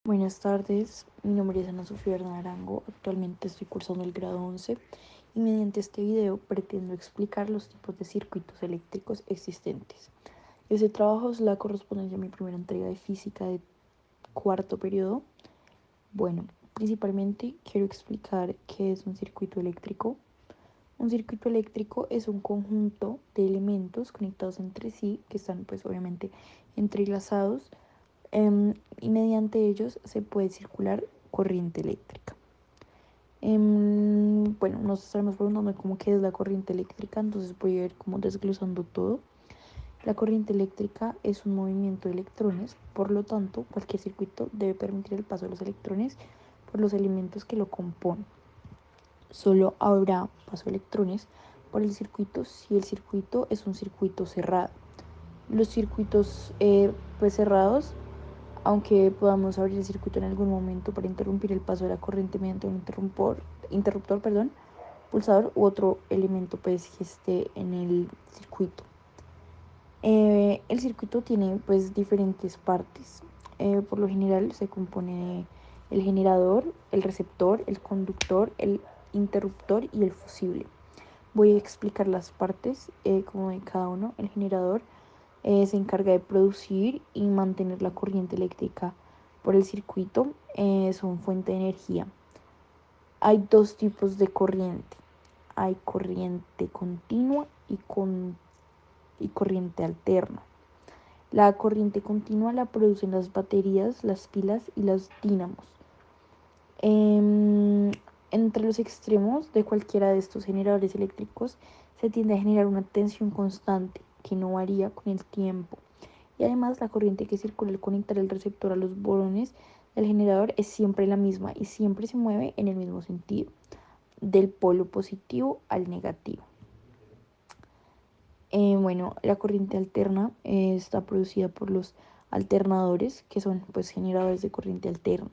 Buenas tardes, mi nombre es Ana Sofía Bernal Arango, actualmente estoy cursando el grado 11 y mediante este video pretendo explicar los tipos de circuitos eléctricos existentes. Este trabajo es la correspondencia a mi primera entrega de física de cuarto periodo. Bueno, principalmente quiero explicar qué es un circuito eléctrico. Un circuito eléctrico es un conjunto de elementos conectados entre sí que están pues obviamente entrelazados y mediante ellos se puede circular corriente eléctrica. Bueno, nos estaremos preguntando cómo qué es la corriente eléctrica, entonces voy a ir como desglosando todo. La corriente eléctrica es un movimiento de electrones, por lo tanto, cualquier circuito debe permitir el paso de los electrones por los elementos que lo componen. Solo habrá paso de electrones por el circuito si el circuito es un circuito cerrado. Los circuitos pues cerrados, aunque podamos abrir el circuito en algún momento para interrumpir el paso de la corriente mediante un interruptor, pulsador u otro elemento pues que esté en el circuito. El circuito tiene pues diferentes partes. Por lo general se compone del generador, el receptor, el conductor, el interruptor y el fusible. Voy a explicar las partes como de cada uno. El generador se encarga de producir y mantener la corriente eléctrica por el circuito. Son fuente de energía. Hay dos tipos de corriente. Hay corriente continua y corriente alterna. La corriente continua la producen las baterías, las pilas y los dínamos. Entre los extremos de cualquiera de estos generadores eléctricos se tiende a generar una tensión constante que no varía con el tiempo. Y además la corriente que circula al conectar el receptor a los bolones del generador es siempre la misma y siempre se mueve en el mismo sentido, del polo positivo al negativo. Bueno, la corriente alterna está producida por los alternadores, que son pues generadores de corriente alterna,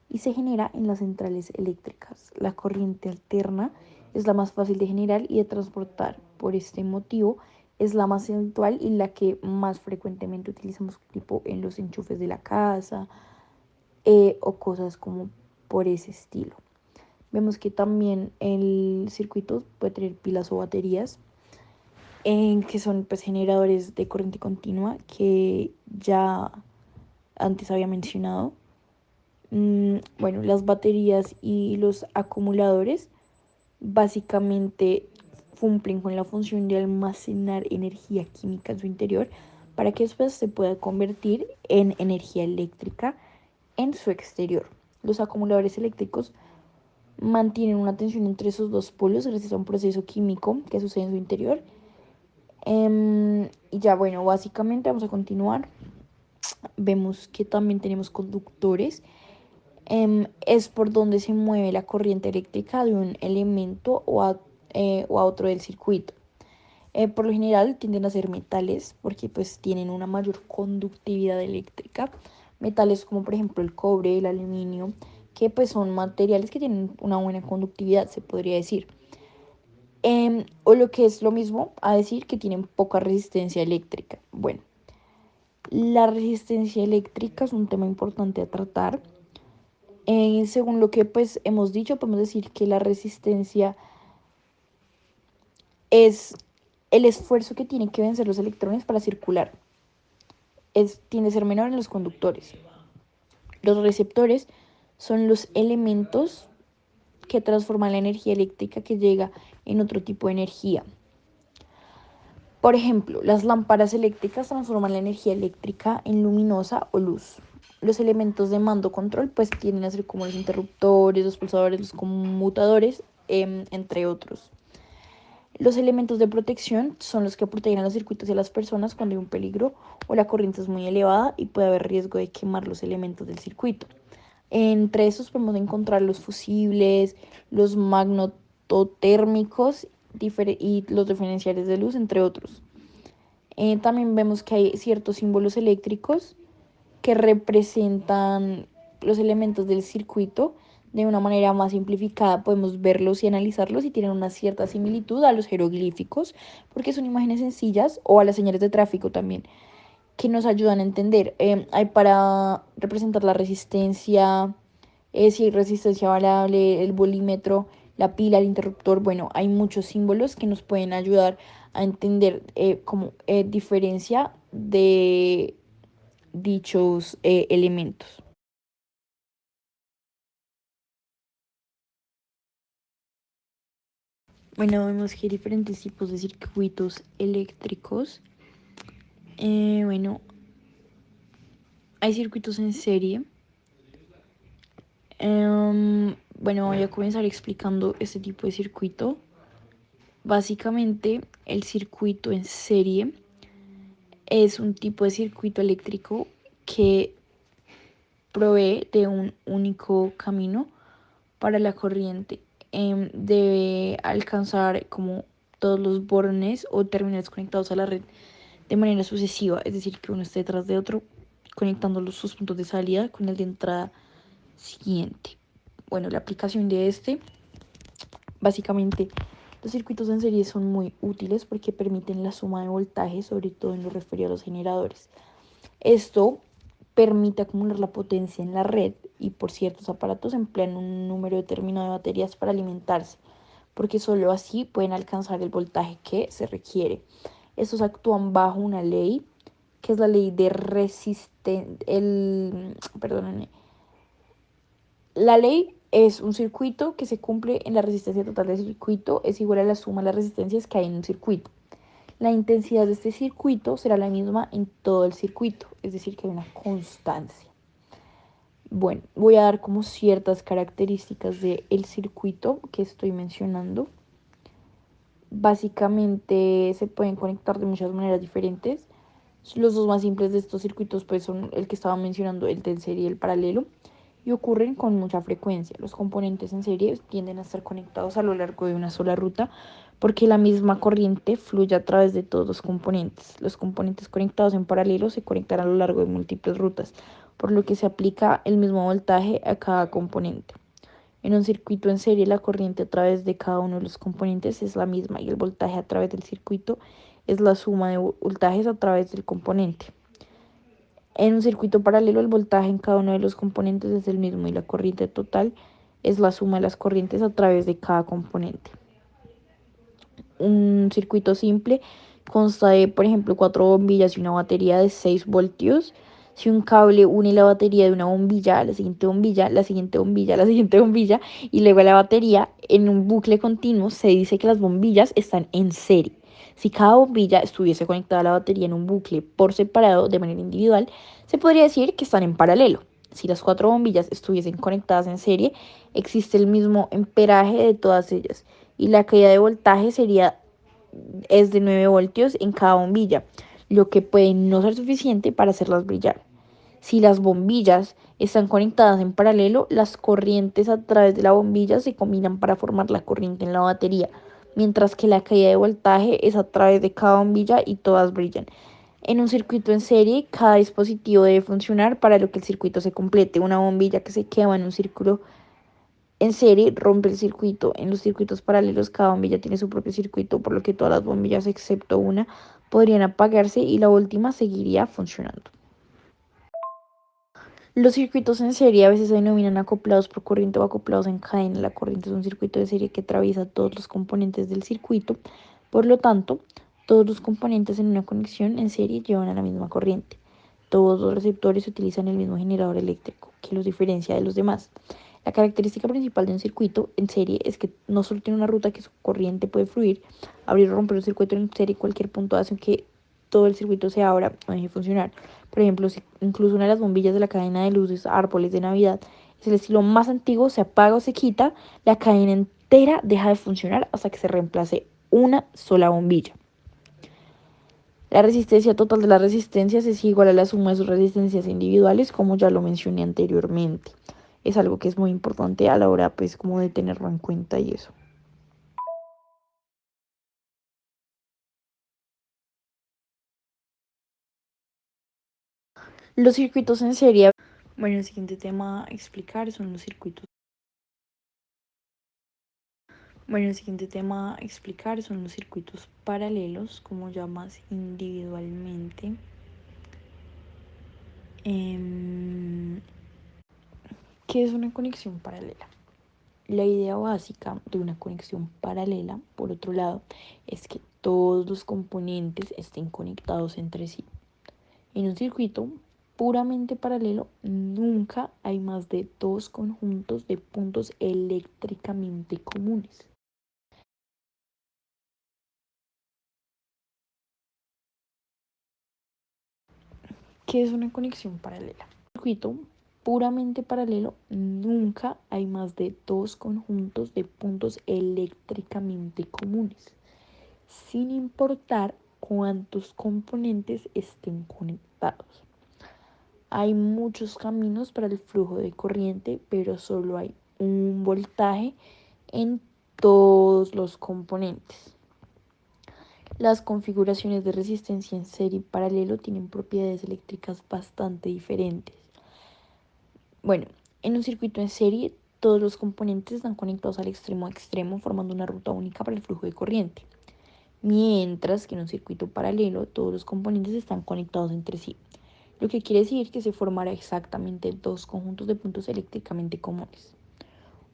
y se genera en las centrales eléctricas. La corriente alterna es la más fácil de generar y de transportar. Por este motivo es la más habitual y la que más frecuentemente utilizamos tipo en los enchufes de la casa o cosas como por ese estilo. Vemos que también el circuito puede tener pilas o baterías, que son pues generadores de corriente continua que ya antes había mencionado. Bueno, las baterías y los acumuladores básicamente cumplen con la función de almacenar energía química en su interior para que después se pueda convertir en energía eléctrica en su exterior. Los acumuladores eléctricos mantienen una tensión entre esos dos polos gracias a un proceso químico que sucede en su interior. Y ya bueno, básicamente vamos a continuar. Vemos que también tenemos conductores. Es por donde se mueve la corriente eléctrica de un elemento o a otro del circuito. Por lo general tienden a ser metales porque pues tienen una mayor conductividad eléctrica. Metales como por ejemplo el cobre, el aluminio, que pues son materiales que tienen una buena conductividad, se podría decir. O lo que es lo mismo a decir que tienen poca resistencia eléctrica. Bueno, la resistencia eléctrica es un tema importante a tratar. Según lo que pues hemos dicho, podemos decir que la resistencia es el esfuerzo que tienen que vencer los electrones para circular. Tiende a ser menor en los conductores. Los receptores son los elementos que transforman la energía eléctrica que llega en otro tipo de energía. Por ejemplo, las lámparas eléctricas transforman la energía eléctrica en luminosa o luz. Los elementos de mando control pues tienden a ser como los interruptores, los pulsadores, los conmutadores, entre otros. Los elementos de protección son los que protegen a los circuitos y a las personas cuando hay un peligro o la corriente es muy elevada y puede haber riesgo de quemar los elementos del circuito. Entre esos podemos encontrar los fusibles, los magnetotérmicos y los diferenciales de luz, entre otros. También vemos que hay ciertos símbolos eléctricos que representan los elementos del circuito de una manera más simplificada. Podemos verlos y analizarlos y tienen una cierta similitud a los jeroglíficos porque son imágenes sencillas, o a las señales de tráfico también, que nos ayudan a entender. Hay para representar la resistencia, si hay resistencia variable, el volímetro, la pila, el interruptor. Bueno, hay muchos símbolos que nos pueden ayudar a entender como diferencia de dichos elementos. Bueno, vemos que hay diferentes tipos de circuitos eléctricos. Bueno, hay circuitos en serie. Bueno, voy a comenzar explicando este tipo de circuito. Básicamente, el circuito en serie es un tipo de circuito eléctrico que provee de un único camino para la corriente. Debe alcanzar como todos los bornes o terminales conectados a la red de manera sucesiva, es decir, que uno esté detrás de otro, conectando sus puntos de salida con el de entrada siguiente. Bueno, la aplicación de básicamente, los circuitos en serie son muy útiles porque permiten la suma de voltaje, sobre todo en lo referido a los generadores. Esto permite acumular la potencia en la red y por ciertos aparatos emplean un número determinado de baterías para alimentarse, porque solo así pueden alcanzar el voltaje que se requiere. Estos actúan bajo una ley, que es la ley de resistencia. Perdónenme. La ley es un circuito que se cumple en la resistencia total del circuito, es igual a la suma de las resistencias que hay en un circuito. La intensidad de este circuito será la misma en todo el circuito, es decir, que hay una constancia. Bueno, voy a dar como ciertas características del circuito que estoy mencionando. Básicamente se pueden conectar de muchas maneras diferentes. Los dos más simples de estos circuitos pues son el que estaba mencionando, el de serie y el paralelo, y ocurren con mucha frecuencia. Los componentes en serie tienden a estar conectados a lo largo de una sola ruta porque la misma corriente fluye a través de todos los componentes. Los componentes conectados en paralelo se conectan a lo largo de múltiples rutas, por lo que se aplica el mismo voltaje a cada componente. En un circuito en serie, la corriente a través de cada uno de los componentes es la misma y el voltaje a través del circuito es la suma de voltajes a través del componente. En un circuito paralelo, el voltaje en cada uno de los componentes es el mismo y la corriente total es la suma de las corrientes a través de cada componente. Un circuito simple consta de, por ejemplo, 4 bombillas y una batería de 6 voltios. Si un cable une la batería de una bombilla a la siguiente bombilla, la siguiente bombilla, la siguiente bombilla y luego a la batería en un bucle continuo, se dice que las bombillas están en serie. Si cada bombilla estuviese conectada a la batería en un bucle por separado de manera individual, se podría decir que están en paralelo. Si las 4 bombillas estuviesen conectadas en serie, existe el mismo amperaje de todas ellas y la caída de voltaje es de 9 voltios en cada bombilla, lo que puede no ser suficiente para hacerlas brillar. Si las bombillas están conectadas en paralelo, las corrientes a través de la bombilla se combinan para formar la corriente en la batería, mientras que la caída de voltaje es a través de cada bombilla y todas brillan. En un circuito en serie, cada dispositivo debe funcionar para lo que el circuito se complete. Una bombilla que se quema en un círculo en serie rompe el circuito. En los circuitos paralelos cada bombilla tiene su propio circuito, por lo que todas las bombillas excepto una podrían apagarse y la última seguiría funcionando. Los circuitos en serie a veces se denominan acoplados por corriente o acoplados en cadena. La corriente es un circuito de serie que atraviesa todos los componentes del circuito. Por lo tanto, todos los componentes en una conexión en serie llevan a la misma corriente. Todos los receptores utilizan el mismo generador eléctrico, que los diferencia de los demás. La característica principal de un circuito en serie es que no solo tiene una ruta que su corriente puede fluir, abrir o romper un circuito en serie, cualquier punto hace que todo el circuito se abra o deje de funcionar. Por ejemplo, si incluso una de las bombillas de la cadena de luces, árboles de Navidad, es el estilo más antiguo, se apaga o se quita, la cadena entera deja de funcionar hasta que se reemplace una sola bombilla. La resistencia total de las resistencias es igual a la suma de sus resistencias individuales, como ya lo mencioné anteriormente. Es algo que es muy importante a la hora, pues, como de tenerlo en cuenta y eso. Los circuitos en serie. Bueno, el siguiente tema a explicar son los circuitos. Bueno, el siguiente tema a explicar son los circuitos paralelos, como llamas individualmente. ¿Qué es una conexión paralela? La idea básica de una conexión paralela, por otro lado, es que todos los componentes estén conectados entre sí. En un circuito puramente paralelo nunca hay más de dos conjuntos de puntos eléctricamente comunes. ¿Qué es una conexión paralela? En un circuito puramente paralelo nunca hay más de dos conjuntos de puntos eléctricamente comunes, sin importar cuántos componentes estén conectados. Hay muchos caminos para el flujo de corriente, pero solo hay un voltaje en todos los componentes. Las configuraciones de resistencia en serie y paralelo tienen propiedades eléctricas bastante diferentes. Bueno, en un circuito en serie, todos los componentes están conectados al extremo a extremo, formando una ruta única para el flujo de corriente. Mientras que en un circuito paralelo, todos los componentes están conectados entre sí, lo que quiere decir que se formará exactamente dos conjuntos de puntos eléctricamente comunes.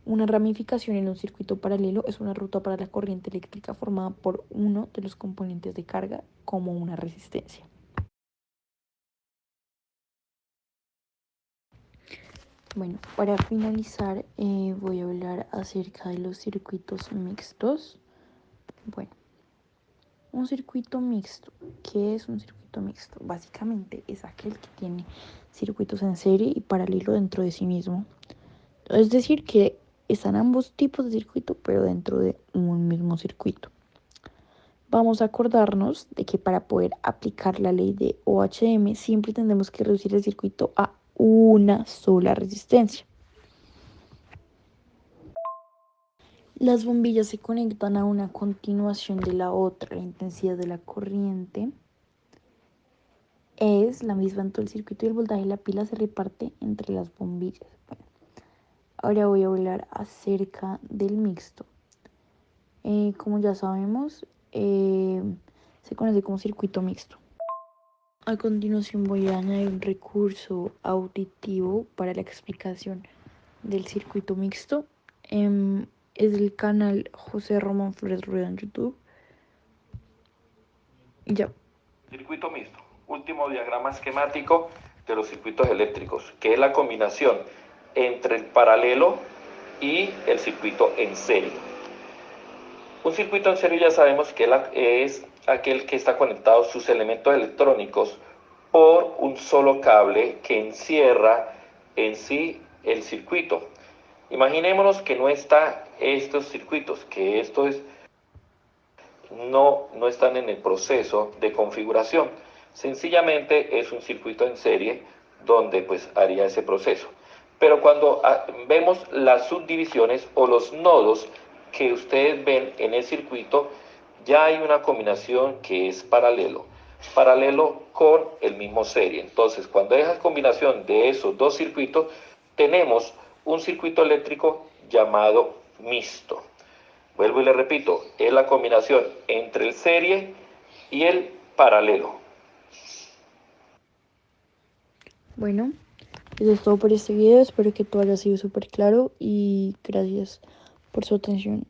Una ramificación en un circuito paralelo es una ruta para la corriente eléctrica formada por uno de los componentes de carga, como una resistencia. Bueno, para finalizar voy a hablar acerca de los circuitos mixtos. Bueno, un circuito mixto. ¿Qué es un circuito mixto? Básicamente es aquel que tiene circuitos en serie y paralelo dentro de sí mismo. Es decir, que están ambos tipos de circuito, pero dentro de un mismo circuito. Vamos a acordarnos de que para poder aplicar la ley de OHM siempre tendremos que reducir el circuito a una sola resistencia. Las bombillas se conectan a una continuación de la otra. La intensidad de la corriente es la misma en todo el circuito y el voltaje de la pila se reparte entre las bombillas. Bueno, ahora voy a hablar acerca del mixto. Como ya sabemos, se conoce como circuito mixto. A continuación voy a añadir un recurso auditivo para la explicación del circuito mixto. Es del canal José Román Flores Rueda en YouTube. Ya. Circuito mixto, último diagrama esquemático de los circuitos eléctricos, que es la combinación entre el paralelo y el circuito en serie. Un circuito en serie ya sabemos que es aquel que está conectado sus elementos electrónicos por un solo cable que encierra en sí el circuito. Imaginémonos que no están estos circuitos, que estos no están en el proceso de configuración. Sencillamente es un circuito en serie donde pues haría ese proceso. Pero cuando vemos las subdivisiones o los nodos que ustedes ven en el circuito, ya hay una combinación que es paralelo con el mismo serie. Entonces, cuando hay esa combinación de esos dos circuitos, tenemos un circuito eléctrico llamado mixto. Vuelvo y le repito, es la combinación entre el serie y el paralelo. Bueno, eso es todo por este video. Espero que todo haya sido súper claro y gracias por su atención.